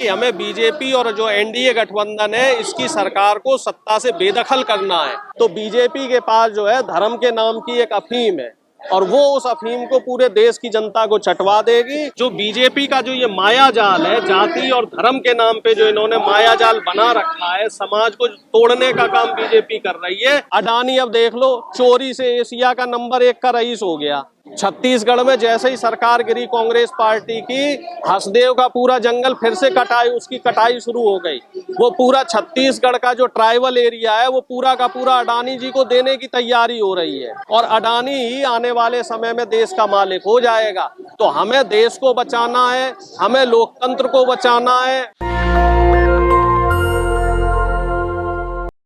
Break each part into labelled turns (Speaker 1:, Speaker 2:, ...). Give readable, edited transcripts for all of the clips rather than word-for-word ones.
Speaker 1: कि हमें बीजेपी और जो एनडीए गठबंधन है इसकी सरकार को सत्ता से बेदखल करना है। तो बीजेपी के पास जो है धर्म के नाम की एक अफीम है और वो उस अफीम को पूरे देश की जनता को चटवा देगी। जो बीजेपी का जो ये माया जाल है, जाति और धर्म के नाम पे जो इन्होंने माया जाल बना रखा है, समाज को तोड़ने का काम बीजेपी कर रही है। अडानी अब देख लो, चोरी से एशिया का नंबर 1 का रईस हो गया। छत्तीसगढ़ में जैसे ही सरकार गिरी कांग्रेस पार्टी की, हसदेव का पूरा जंगल फिर से उसकी कटाई शुरू हो गई। वो पूरा छत्तीसगढ़ का जो ट्राइबल एरिया है वो पूरा का पूरा अडानी जी को देने की तैयारी हो रही है और अडानी ही आने वाले समय में देश का मालिक हो जाएगा। तो हमें देश को बचाना है, हमें लोकतंत्र को बचाना है।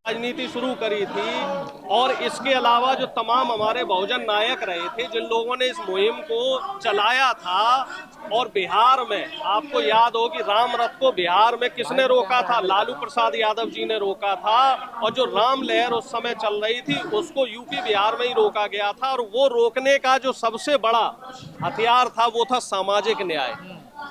Speaker 1: राजनीति शुरू करी थी और इसके अलावा जो तमाम हमारे बहुजन नायक रहे थे, जिन लोगों ने इस मुहिम को चलाया था। और बिहार में आपको याद हो कि राम रथ को बिहार में किसने रोका था? लालू प्रसाद यादव जी ने रोका था। और जो राम लहर उस समय चल रही थी उसको यूपी बिहार में ही रोका गया था। और वो रोकने का जो सबसे बड़ा हथियार था वो था सामाजिक न्याय,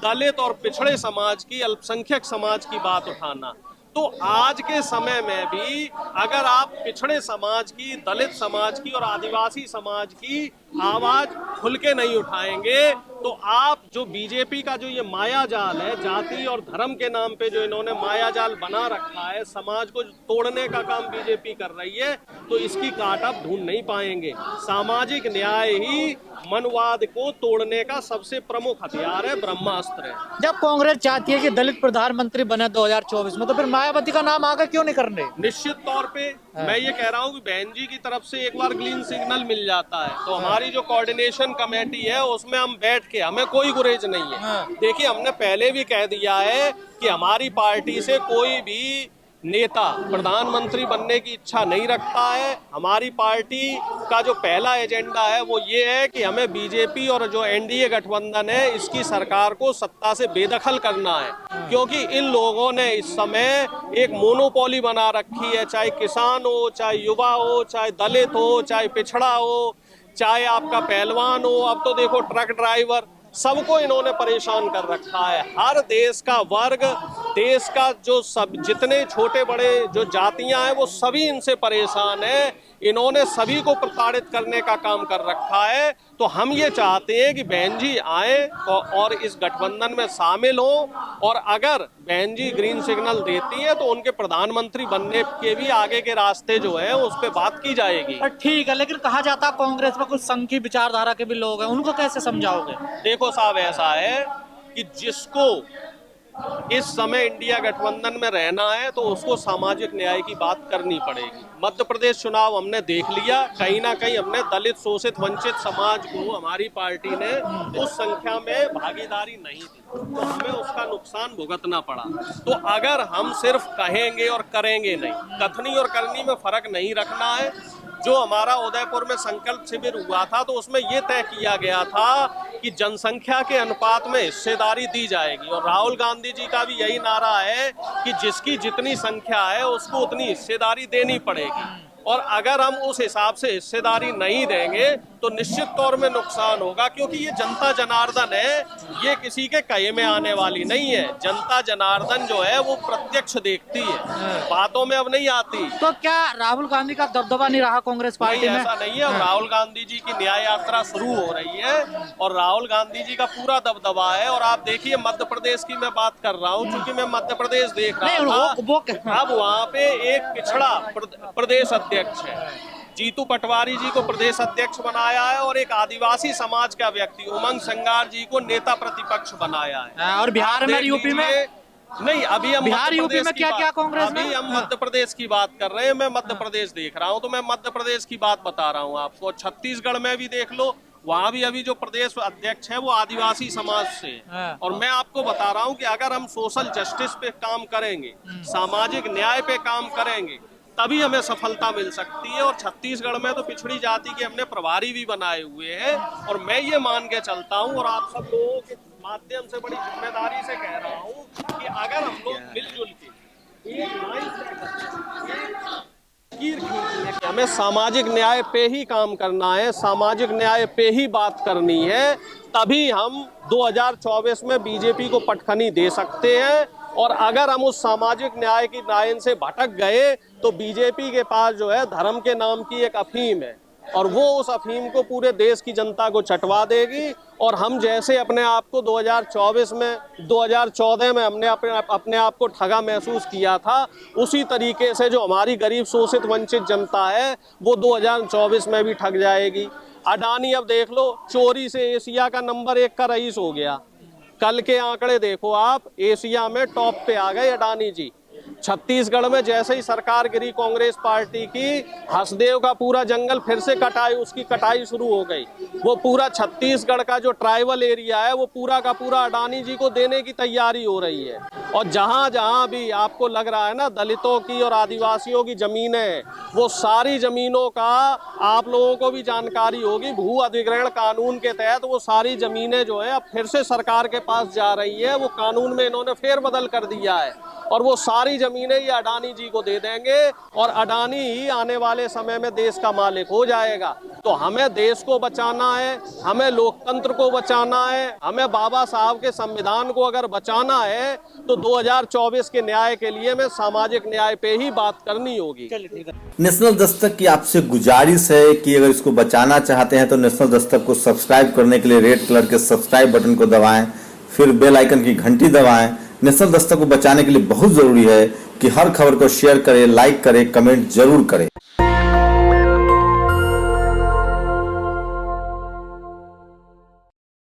Speaker 1: दलित और पिछड़े समाज की, अल्पसंख्यक समाज की बात उठाना। तो आज के समय में भी अगर आप पिछड़े समाज की, दलित समाज की और आदिवासी समाज की आवाज खुल के नहीं उठाएंगे तो आप जो बीजेपी का जो ये माया जाल है, जाति और धर्म के नाम पे जो इन्होंने माया जाल बना रखा है, समाज को तोड़ने का काम बीजेपी कर रही है, तो इसकी काट आप ढूंढ नहीं पाएंगे। सामाजिक न्याय ही मनवाद को तोड़ने का सबसे प्रमुख हथियार है, ब्रह्मास्त्र है।
Speaker 2: जब कांग्रेस चाहती है कि दलित प्रधानमंत्री बने 2024 में, तो फिर मायावती का नाम आगे क्यों नहीं कर रहे?
Speaker 1: निश्चित तौर पे मैं ये कह रहा हूँ कि बहन जी की तरफ से एक बार ग्रीन सिग्नल मिल जाता है तो हमारी जो कोऑर्डिनेशन कमेटी है उसमें हम बैठ के, हमें कोई गुरेज नहीं है। देखिए, हमने पहले भी कह दिया है कि हमारी पार्टी से कोई भी नेता प्रधानमंत्री बनने की इच्छा नहीं रखता है। हमारी पार्टी का जो पहला एजेंडा है वो ये है कि हमें बीजेपी और जो एनडीए गठबंधन है इसकी सरकार को सत्ता से बेदखल करना है, क्योंकि इन लोगों ने इस समय एक मोनोपोली बना रखी है। चाहे किसान हो, चाहे युवा हो, चाहे दलित हो, चाहे पिछड़ा हो, चाहे आपका पहलवान हो, अब तो देखो ट्रक ड्राइवर, सबको इन्होंने परेशान कर रखा है। हर देश का वर्ग, देश का जो सब जितने छोटे बड़े जो जातियां हैं वो सभी इनसे परेशान है। इन्होंने सभी को प्रताड़ित करने का काम कर रखा है। तो हम ये चाहते हैं कि बहन जी आए और इस गठबंधन में शामिल हो और अगर बहन जी ग्रीन सिग्नल देती है तो उनके प्रधानमंत्री बनने के भी आगे के रास्ते जो है उस पर बात की जाएगी।
Speaker 2: ठीक है, लेकिन कहा जाता है कांग्रेस में कुछ संघ की विचारधारा के भी लोग हैं, उनको कैसे समझाओगे?
Speaker 1: देखो साहब, ऐसा है कि जिसको इस समय इंडिया गठबंधन में रहना है तो उसको सामाजिक न्याय की बात करनी पड़ेगी। मध्य प्रदेश चुनाव हमने देख लिया, कहीं ना कहीं हमने दलित, शोषित, वंचित समाज को हमारी पार्टी ने उस संख्या में भागीदारी नहीं दी तो हमें उसका नुकसान भुगतना पड़ा। तो अगर हम सिर्फ कहेंगे और करेंगे नहीं, कथनी और करनी में फर्क नहीं रखना है। जो हमारा उदयपुर में संकल्प शिविर हुआ था तो उसमें ये तय किया गया था कि जनसंख्या के अनुपात में हिस्सेदारी दी जाएगी और राहुल गांधी जी का भी यही नारा है कि जिसकी जितनी संख्या है उसको उतनी हिस्सेदारी देनी पड़ेगी। और अगर हम उस हिसाब से हिस्सेदारी नहीं देंगे तो निश्चित तौर में नुकसान होगा, क्योंकि ये जनता जनार्दन है, ये किसी के कहे में आने वाली नहीं है। जनता जनार्दन जो है वो प्रत्यक्ष देखती है, बातों में अब नहीं आती।
Speaker 2: तो क्या राहुल गांधी का दबदबा नहीं रहा कांग्रेस पार्टी में?
Speaker 1: ऐसा नहीं है। अब राहुल गांधी जी की न्याय यात्रा शुरू हो रही है और राहुल गांधी जी का पूरा दबदबा है। और आप देखिए, मध्य प्रदेश की मैं बात कर रहा हूँ, क्योंकि मैं मध्य प्रदेश देख रहा था। अब वहाँ पे एक पिछड़ा प्रदेश अध्यक्ष है, जीतू पटवारी जी को प्रदेश अध्यक्ष बनाया है और एक आदिवासी समाज का व्यक्ति उमंग संगार जी को नेता प्रतिपक्ष बनाया है।
Speaker 2: और बिहार में, यूपी में
Speaker 1: नहीं, अभी हम
Speaker 2: बिहार यूपी में क्या क्या कांग्रेस में?
Speaker 1: अभी हम मध्य प्रदेश की बात कर रहे हैं। मैं मध्य प्रदेश देख रहा हूँ तो मैं मध्य प्रदेश की बात बता रहा हूँ आपको। छत्तीसगढ़ में भी देख लो, वहाँ भी अभी जो प्रदेश अध्यक्ष है वो आदिवासी समाज से। और मैं आपको बता रहा हूँ कि अगर हम सोशल जस्टिस पे काम करेंगे, सामाजिक न्याय पे काम करेंगे, तभी हमें सफलता मिल सकती है। और छत्तीसगढ़ में तो पिछड़ी जाति के हमने प्रभारी भी बनाए हुए हैं। और मैं ये मान के चलता हूँ और आप सब लोगों के माध्यम से बड़ी जिम्मेदारी से कह रहा हूँ कि अगर हम लोग मिलजुल के एक लाइन कि हमें सामाजिक न्याय पे ही काम करना है, सामाजिक न्याय पे ही बात करनी है, तभी हम 2024 में बीजेपी को पटखनी दे सकते हैं। और अगर हम उस सामाजिक न्याय की लाइन से भटक गए तो बीजेपी के पास जो है धर्म के नाम की एक अफीम है और वो उस अफीम को पूरे देश की जनता को चटवा देगी। और हम जैसे अपने आप को 2024 में 2014 में हमने अपने आप को ठगा महसूस किया था, उसी तरीके से जो हमारी गरीब शोषित वंचित जनता है वो 2024 में भी ठग जाएगी। अडानी अब देख लो, चोरी से एशिया का नंबर 1 का रईस हो गया। कल के आंकड़े देखो आप, एशिया में टॉप पे आ गए अडानी जी। छत्तीसगढ़ में जैसे ही सरकार गिरी कांग्रेस पार्टी की, हसदेव का पूरा जंगल फिर से उसकी कटाई शुरू हो गई। वो पूरा छत्तीसगढ़ का जो ट्राइबल एरिया है वो पूरा का पूरा अडानी जी को देने की तैयारी हो रही है। और जहां जहां भी आपको लग रहा है ना दलितों की और आदिवासियों की जमीनें, वो सारी जमीनों का आप लोगों को भी जानकारी होगी, भू अधिग्रहण कानून के तहत वो सारी जमीनें जो है अब फिर से सरकार के पास जा रही है। वो कानून में इन्होंने फेरबदल कर दिया है और वो सारी जमीनें ये अडानी जी को दे देंगे और अडानी ही आने वाले समय में देश का मालिक हो जाएगा। तो हमें देश को बचाना है, हमें लोकतंत्र को बचाना है, हमें बाबा साहब के संविधान को अगर बचाना है तो 2024 के न्याय के लिए में सामाजिक न्याय पे ही बात करनी होगी।
Speaker 3: नेशनल दस्तक की आपसे गुजारिश है कि अगर इसको बचाना चाहते हैं तो नेशनल दस्तक को सब्सक्राइब करने के लिए रेड कलर के सब्सक्राइब बटन को दबाएं, फिर बेल आइकन की घंटी दबाएं। नेशनल दस्तक को बचाने के लिए बहुत जरूरी है कि हर खबर को शेयर करें, लाइक करें, कमेंट जरूर करें।